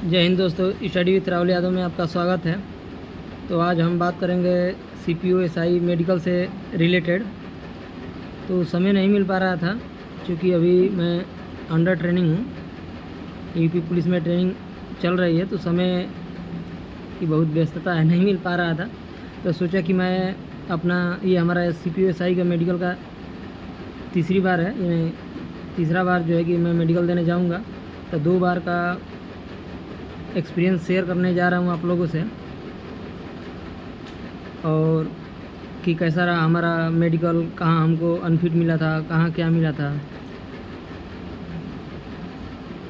जय हिंद दोस्तों, study with Rahul Yadav में आपका स्वागत है। तो आज हम बात करेंगे सीपीओ एसआई मेडिकल से रिलेटेड। तो समय नहीं मिल पा रहा था क्योंकि अभी मैं अंडर ट्रेनिंग हूँ, यूपी पुलिस में ट्रेनिंग चल रही है, तो समय की बहुत व्यस्तता है, नहीं मिल पा रहा था। तो सोचा कि मैं अपना ये हमारा सीपीओ एसआई का मेडिकल का तीसरी बार है, ये तीसरा बार जो है कि मैं मेडिकल देने जाऊँगा। तो 2 बार का एक्सपीरियंस शेयर करने जा रहा हूँ आप लोगों से, और कि कैसा रहा हमारा मेडिकल, कहाँ हमको अनफिट मिला था, कहाँ क्या मिला था।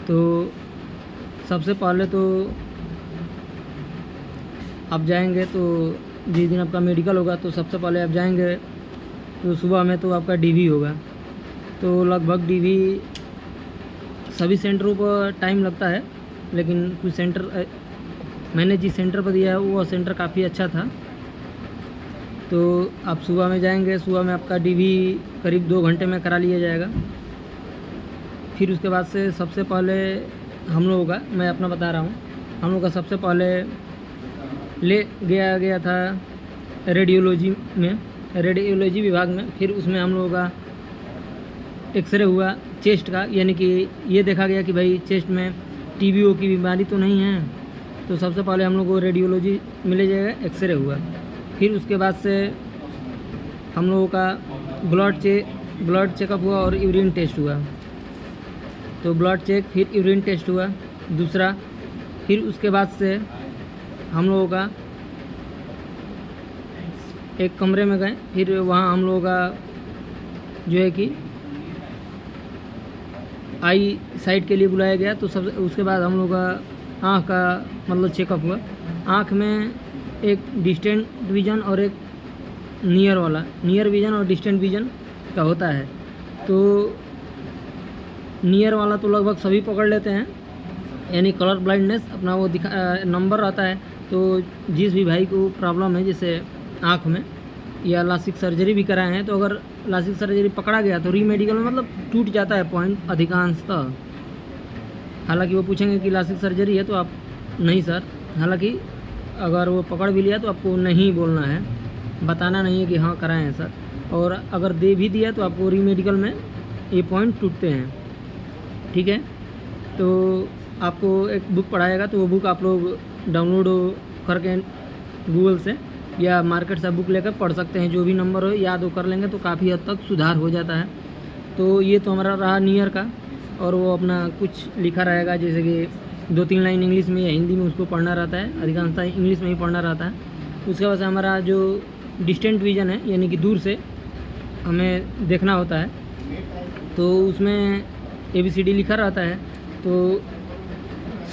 तो सबसे पहले तो आप जाएंगे, तो जिस दिन आपका मेडिकल होगा तो सबसे पहले आप जाएंगे तो सुबह में तो आपका डीवी होगा। तो लगभग डीवी सभी सेंटरों पर टाइम लगता है, लेकिन कुछ सेंटर मैंने जिस सेंटर पर दिया है वो सेंटर काफ़ी अच्छा था। तो आप सुबह में जाएंगे, सुबह में आपका डीवी करीब 2 घंटे में करा लिया जाएगा। फिर उसके बाद से सबसे पहले हम लोगों का, मैं अपना बता रहा हूँ, हम लोग का सबसे पहले ले गया था रेडियोलॉजी में, रेडियोलॉजी विभाग में। फिर उसमें हम लोगों का एक्सरे हुआ चेस्ट का, यानी कि ये देखा गया कि भाई चेस्ट में टीबीओ की बीमारी तो नहीं है। तो सबसे पहले हम लोग को रेडियोलॉजी मिले जाएगा, एक्सरे हुआ। फिर उसके बाद से हम लोगों का ब्लड चेकअप हुआ और यूरिन टेस्ट हुआ। तो ब्लड चेक फिर यूरिन टेस्ट हुआ दूसरा। फिर उसके बाद से हम लोगों का एक कमरे में गए, फिर वहाँ हम लोगों का जो है कि आई साइड के लिए बुलाया गया। तो सब उसके बाद हम लोग का आँख का मतलब चेकअप हुआ। आँख में एक डिस्टेंट विजन और एक नियर विजन और डिस्टेंट विजन का होता है। तो नियर वाला तो लगभग सभी पकड़ लेते हैं, यानी कलर ब्लाइंडनेस अपना वो नंबर रहता है। तो जिस भी भाई को प्रॉब्लम है, जैसे आँख में या लासिक सर्जरी भी कराए हैं, तो अगर लासिक सर्जरी पकड़ा गया तो रीमेडिकल में मतलब टूट जाता है पॉइंट अधिकांशतः। हालांकि वो पूछेंगे कि लासिक सर्जरी है, तो आप नहीं सर, हालांकि अगर वो पकड़ भी लिया तो आपको नहीं बोलना है, बताना नहीं है कि हाँ कराए हैं सर। और अगर दे भी दिया तो आपको रीमेडिकल में ये पॉइंट टूटते हैं, ठीक है। तो आपको एक बुक पढ़ाएगा, तो वो बुक आप लोग डाउनलोड करके गूगल से या मार्केट से बुक लेकर पढ़ सकते हैं। जो भी नंबर हो याद हो कर लेंगे तो काफ़ी हद तक सुधार हो जाता है। तो ये तो हमारा रहा नियर का, और वो अपना कुछ लिखा रहेगा, जैसे कि 2-3 लाइन इंग्लिश में या हिंदी में उसको पढ़ना रहता है, अधिकांशतः इंग्लिश में ही पढ़ना रहता है। उसके बाद से हमारा जो डिस्टेंट विजन है, यानी कि दूर से हमें देखना होता है, तो उसमें ABCD लिखा रहता है। तो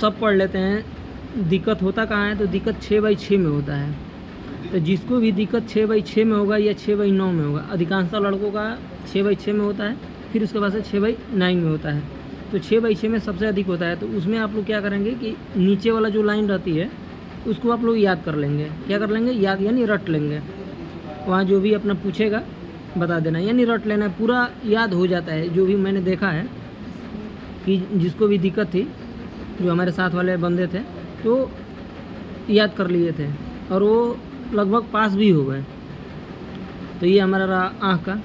सब पढ़ लेते हैं। दिक्कत होता कहाँ है, तो दिक्कत 6/6 में होता है। तो जिसको भी दिक्कत 6/6 में होगा या 6/9 में होगा, अधिकांशतः लड़कों का 6/6 में होता है, फिर उसके बाद से 6/9 में होता है। तो 6/6 में सबसे अधिक होता है। तो उसमें आप लोग क्या करेंगे कि नीचे वाला जो लाइन रहती है उसको आप लोग याद कर लेंगे। क्या कर लेंगे? याद, यानी रट लेंगे। वहाँ जो भी अपना पूछेगा बता देना, यानी रट लेना है, पूरा याद हो जाता है। जो भी मैंने देखा है कि जिसको भी दिक्कत थी, जो हमारे साथ वाले बंदे थे, तो याद कर लिए थे और वो लगभग पास भी हो गए। तो ये हमारा रहा आँख का।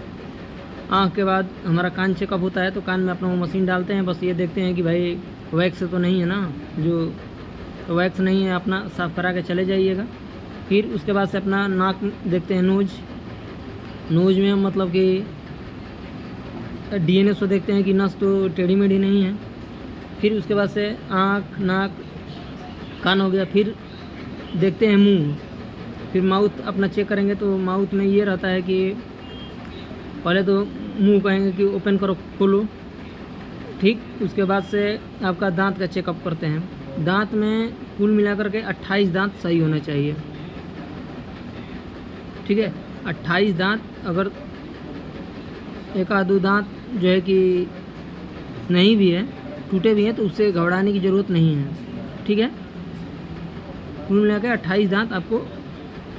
आँख के बाद हमारा कान चेकअप होता है। तो कान में अपना वो मशीन डालते हैं, बस ये देखते हैं कि भाई वैक्स तो नहीं है ना, जो वैक्स नहीं है अपना साफ़ करा के चले जाइएगा। फिर उसके बाद से अपना नाक देखते हैं, नोज में मतलब कि DNA से देखते हैं कि नस तो टेढ़ी मेढ़ी नहीं है। फिर उसके बाद से आँख, नाक, कान हो गया। फिर देखते हैं मुंह। फिर माउथ अपना चेक करेंगे। तो माउथ में ये रहता है कि पहले तो मुंह कहेंगे कि ओपन करो, खोलो, ठीक। उसके बाद से आपका दांत का चेकअप करते हैं। दांत में कुल मिलाकर के 28 दांत सही होना चाहिए, ठीक है। 28 दांत, अगर एक आध 2 दांत जो है कि नहीं भी है, टूटे भी हैं, तो उससे घबराने की ज़रूरत नहीं है, ठीक है। कुल मिला के 28 दांत आपको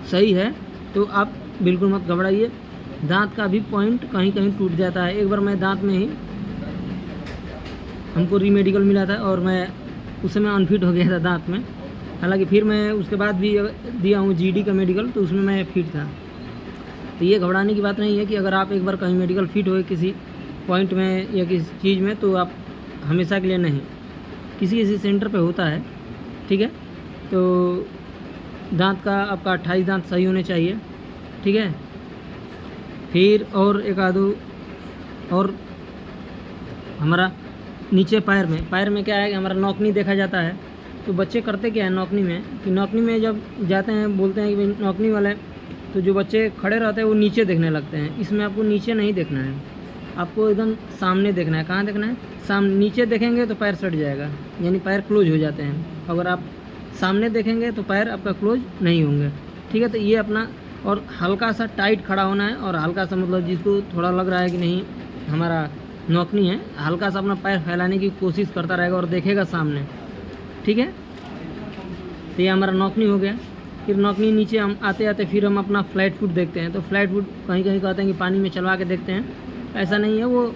सही है, तो आप बिल्कुल मत घबराइए। दांत का भी पॉइंट कहीं कहीं टूट जाता है। एक बार मैं दांत में ही, हमको रीमेडिकल मिला था और मैं उस समय अनफिट हो गया था दांत में। हालांकि फिर मैं उसके बाद भी दिया हूँ जीडी का मेडिकल, तो उसमें मैं फिट था। तो ये घबराने की बात नहीं है कि अगर आप एक बार कहीं मेडिकल फिट हो किसी पॉइंट में या किसी चीज़ में, तो आप हमेशा के लिए नहीं, किसी किसी सेंटर पे होता है, ठीक है। तो दांत का आपका 28 दांत सही होने चाहिए, ठीक है। फिर और एक आधो और हमारा नीचे पैर में क्या है कि हमारा नौकनी देखा जाता है। तो बच्चे करते क्या है नौकनी में, कि नौकनी में जब जाते हैं बोलते हैं कि भाई नौकनी वाले, तो जो बच्चे खड़े रहते हैं वो नीचे देखने लगते हैं। इसमें आपको नीचे नहीं देखना है, आपको एकदम सामने देखना है। कहाँ देखना है? सामने। नीचे देखेंगे तो पैर सट जाएगा, यानी पैर क्लोज हो जाते हैं। अगर आप सामने देखेंगे तो पैर आपका क्लोज नहीं होंगे, ठीक है। तो ये अपना, और हल्का सा टाइट खड़ा होना है, और हल्का सा मतलब जिसको थोड़ा लग रहा है कि नहीं हमारा नौकनी है, हल्का सा अपना पैर फैलाने की कोशिश करता रहेगा और देखेगा सामने, ठीक है। तो ये हमारा नौकनी हो गया। फिर नौकनी नीचे हम आते आते फिर हम अपना फ्लैट फुट देखते हैं। तो फ्लैट फुट कहीं कहीं कहते हैं कि पानी में चलवा के देखते हैं, ऐसा नहीं है, वो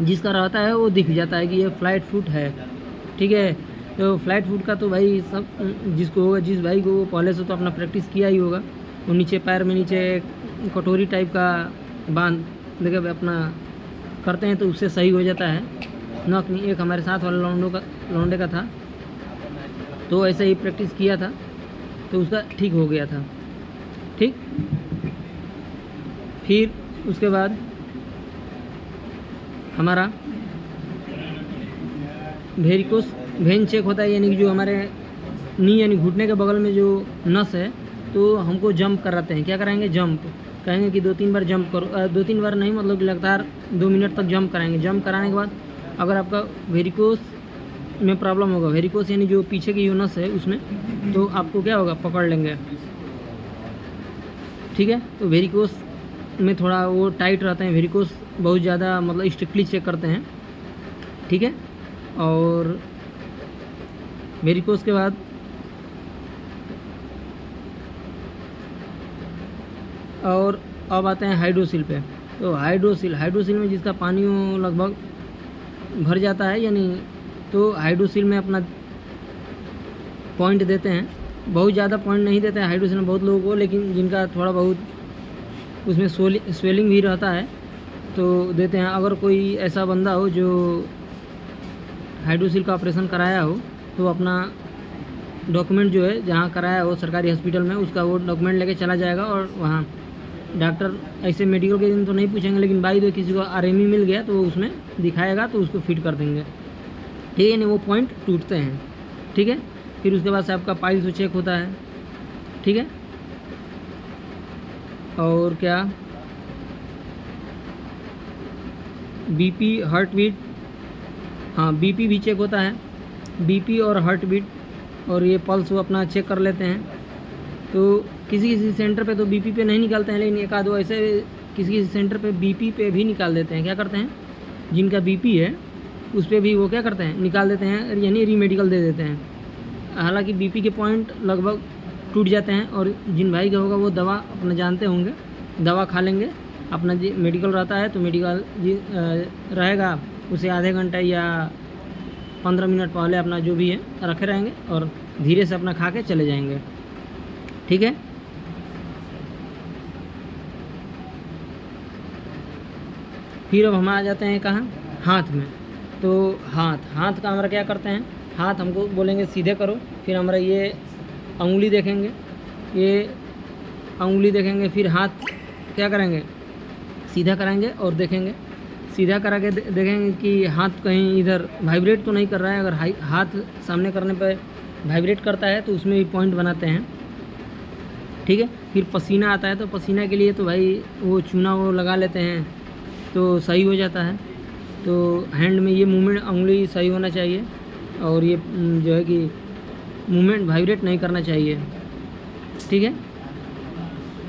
जिसका रहता है वो दिख जाता है कि ये फ्लैट फुट है, ठीक है। तो फ्लैट फुट का तो भाई सब जिसको होगा, जिस भाई को वो पहले से तो अपना प्रैक्टिस किया ही होगा, वो नीचे पैर में नीचे कटोरी टाइप का बांध देकर अपना करते हैं, तो उससे सही हो जाता है नौकनी। एक हमारे साथ वाले लौंडे का था, तो ऐसे ही प्रैक्टिस किया था, तो उसका ठीक हो गया था, ठीक। फिर उसके बाद हमारा वेरिकोस वेन चेक होता है, यानी कि जो हमारे नी यानी घुटने के बगल में जो नस है, तो हमको जंप कराते हैं। क्या कराएंगे? जंप कहेंगे कि 2-3 बार जंप करो, 2-3 बार नहीं, मतलब कि लगातार 2 मिनट तक जंप कराएंगे। जंप कराने के बाद अगर आपका वेरिकोस में प्रॉब्लम होगा, वेरिकोस यानी जो पीछे की यूनस है उसमें, तो आपको क्या होगा, पकड़ लेंगे, ठीक है। तो वेरिकोस में थोड़ा वो टाइट रहते हैं, वेरिकोस बहुत ज़्यादा मतलब स्ट्रिक्टली चेक करते हैं, ठीक है। और वेरिकोस के बाद और अब आते हैं हाइड्रोसिल पे। तो हाइड्रोसिल में जिसका पानी लगभग भर जाता है, यानी तो हाइड्रोसिल में अपना पॉइंट देते हैं। बहुत ज़्यादा पॉइंट नहीं देते हैं हाइड्रोसिल में बहुत लोगों को, लेकिन जिनका थोड़ा बहुत उसमें स्वेलिंग भी रहता है तो देते हैं। अगर कोई ऐसा बंदा हो जो हाइड्रोसिल का ऑपरेशन कराया हो, तो अपना डॉक्यूमेंट जो है जहाँ कराया हो सरकारी हॉस्पिटल में, उसका वो डॉक्यूमेंट लेके चला जाएगा, और वहाँ डॉक्टर ऐसे मेडिकल के दिन तो नहीं पूछेंगे, लेकिन बाई दो किसी को आरएमई मिल गया तो वो उसमें दिखाएगा, तो उसको फिट कर देंगे, ठीक है। नहीं वो पॉइंट टूटते हैं, ठीक है। फिर उसके बाद से आपका पाइल्स चेक होता है, ठीक है। और क्या, बीपी, हार्ट बीट, हाँ बीपी भी चेक होता है, बीपी और हार्ट बीट, और ये पल्स वो अपना चेक कर लेते हैं। तो किसी किसी सेंटर पे तो बीपी पे नहीं निकालते हैं, लेकिन एक आध दो ऐसे किसी किसी सेंटर पे बीपी पे भी निकाल देते हैं। क्या करते हैं, जिनका बीपी है उस पर भी वो क्या करते हैं, निकाल देते हैं, यानी रीमेडिकल दे देते हैं। हालांकि बीपी के पॉइंट लगभग टूट जाते हैं, और जिन भाई का होगा वो दवा अपना जानते होंगे, दवा खा लेंगे। अपना जी मेडिकल रहता है तो मेडिकल जी रहेगा, उसे आधे घंटे या 15 मिनट पहले अपना जो भी है रखे रहेंगे, और धीरे से अपना खा के चले जाएंगे, ठीक है। फिर अब हम आ जाते हैं कहाँ, हाथ में। तो हाथ का हमारा क्या करते हैं, हाथ हमको बोलेंगे सीधे करो, फिर हमारा ये अंगुली देखेंगे, ये अंगुली देखेंगे, फिर हाथ क्या करेंगे, सीधा कराएंगे और देखेंगे, सीधा करा के देखेंगे कि हाथ कहीं इधर वाइब्रेट तो नहीं कर रहा है। अगर हाथ सामने करने पर वाइब्रेट करता है तो उसमें भी पॉइंट बनाते हैं, ठीक है। फिर पसीना आता है, तो पसीना के लिए तो भाई वो चूना वो लगा लेते हैं, तो सही हो जाता है। तो हैंड में ये मूवमेंट, अंगुली सही होना चाहिए, और ये जो है कि मूवमेंट वाइब्रेट नहीं करना चाहिए, ठीक है।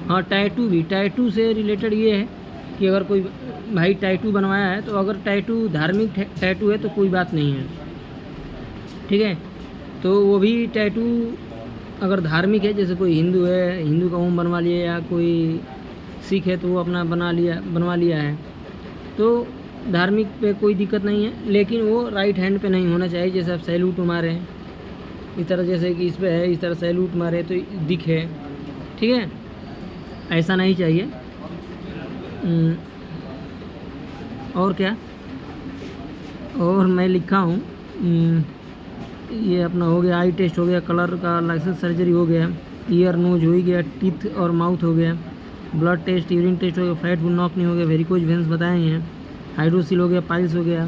हाँ टैटू भी, टैटू से रिलेटेड ये है कि अगर कोई भाई टैटू बनवाया है, तो अगर टैटू धार्मिक टैटू है तो कोई बात नहीं है, ठीक है। तो वो भी टैटू अगर धार्मिक है, जैसे कोई हिंदू है, हिंदू का ओम बनवा लिया, या कोई सिख है तो वो अपना बनवा लिया है, तो धार्मिक पे कोई दिक्कत नहीं है, लेकिन वो राइट हैंड पे नहीं होना चाहिए। जैसे आप सैल्यूट मारे हैं इस तरह, जैसे कि इस पे है इस तरह सैल्यूट मारे तो दिखे, ठीक है, ऐसा नहीं चाहिए। और क्या, और मैं लिखा हूँ ये अपना हो गया, आई टेस्ट हो गया, कलर का लाइसेंस सर्जरी हो गया, ईयर नोज हो ही गया, टीथ और माउथ हो गया, ब्लड टेस्ट यूरिन टेस्ट हो गया, फ्लैट फुल नॉक नहीं हो गया, वेरिकोज वेंस बताए हैं, हाइड्रोसिल हो गया, पाइल्स हो गया,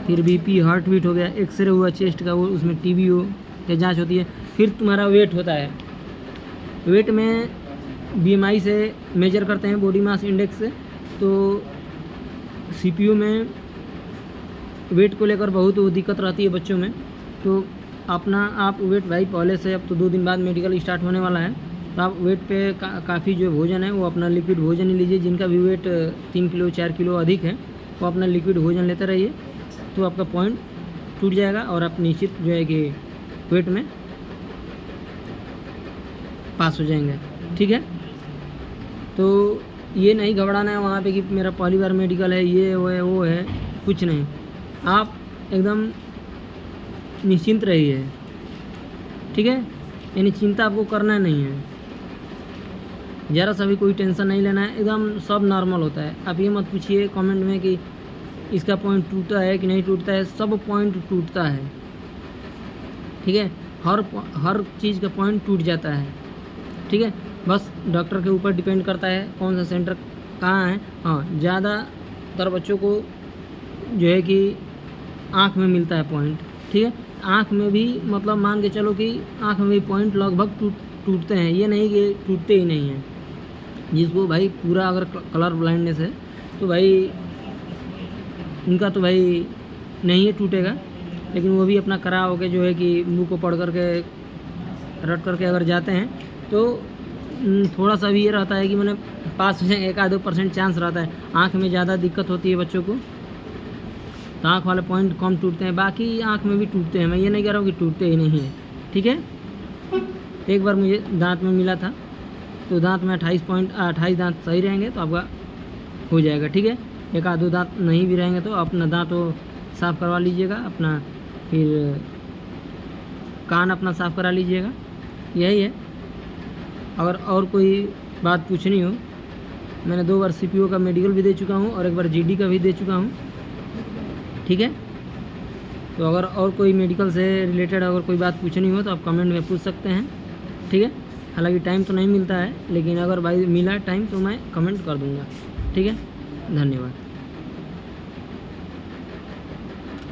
फिर बीपी हार्ट बीट हो गया, एक्सरे हुआ चेस्ट का, वो उसमें टीबी हो या जांच होती है। फिर तुम्हारा वेट होता है, वेट में बीएमआई से मेजर करते हैं, बॉडी मास इंडेक्स से। तो सीपीयू में वेट को लेकर बहुत दिक्कत रहती है बच्चों में। तो अपना आप वेट भाई पहले से, अब तो 2 दिन बाद मेडिकल स्टार्ट होने वाला है, तो आप वेट पे काफ़ी जो भोजन है वो अपना लिक्विड भोजन ही लीजिए। जिनका भी वेट 3 किलो 4 किलो अधिक है वो अपना लिक्विड भोजन लेते रहिए, तो आपका पॉइंट टूट जाएगा और आप निश्चित जो है कि वेट में पास हो जाएंगे, ठीक है। तो ये नहीं घबराना है वहाँ पे कि मेरा पहली बार मेडिकल है, ये वो है, कुछ नहीं। आप एकदम निश्चिंत रहिए, ठीक है, यानी चिंता आपको करना नहीं है, ज़रा सा भी कोई टेंशन नहीं लेना है, एकदम सब नॉर्मल होता है। आप ये मत पूछिए कमेंट में कि इसका पॉइंट टूटता है कि नहीं टूटता है, सब पॉइंट टूटता है, ठीक है, हर चीज़ का पॉइंट टूट जाता है, ठीक है। बस डॉक्टर के ऊपर डिपेंड करता है कौन सा सेंटर कहाँ है। हाँ, ज़्यादातर बच्चों को जो है कि आँख में मिलता है पॉइंट, ठीक है। आँख में भी मतलब मान के चलो कि आँख में भी पॉइंट लगभग टूटते हैं, ये नहीं कि टूटते ही नहीं हैं। जिसको भाई पूरा अगर कलर ब्लाइंडनेस है तो भाई उनका तो भाई नहीं है टूटेगा, लेकिन वो भी अपना करा होकर जो है कि मुंह को पढ़ करके रट करके अगर जाते हैं तो थोड़ा सा भी ये रहता है कि मैंने पास हो जाए, 1-2% चांस रहता है। आँख में ज़्यादा दिक्कत होती है बच्चों को, तो आँख वाले पॉइंट कम टूटते हैं, बाकी आँख में भी टूटते हैं, मैं ये नहीं कह रहा हूँ कि टूटते ही नहीं हैं, ठीक है। एक बार मुझे दांत में मिला था, तो दांत में 28 दांत सही रहेंगे तो आपका हो जाएगा, ठीक है। 1-2 दांत नहीं भी रहेंगे तो अपना दांत तो साफ़ करवा लीजिएगा अपना, फिर कान अपना साफ़ करा लीजिएगा, यही है। अगर और कोई बात पूछनी हो, मैंने 2 बार सीपीओ का मेडिकल भी दे चुका हूँ और 1 बार जीडी का भी दे चुका हूँ, ठीक है। तो अगर और कोई मेडिकल से रिलेटेड अगर कोई बात पूछनी हो तो आप कमेंट में पूछ सकते हैं, ठीक है। हालांकि टाइम तो नहीं मिलता है, लेकिन अगर भाई मिला टाइम तो मैं कमेंट कर दूंगा, ठीक है। धन्यवाद।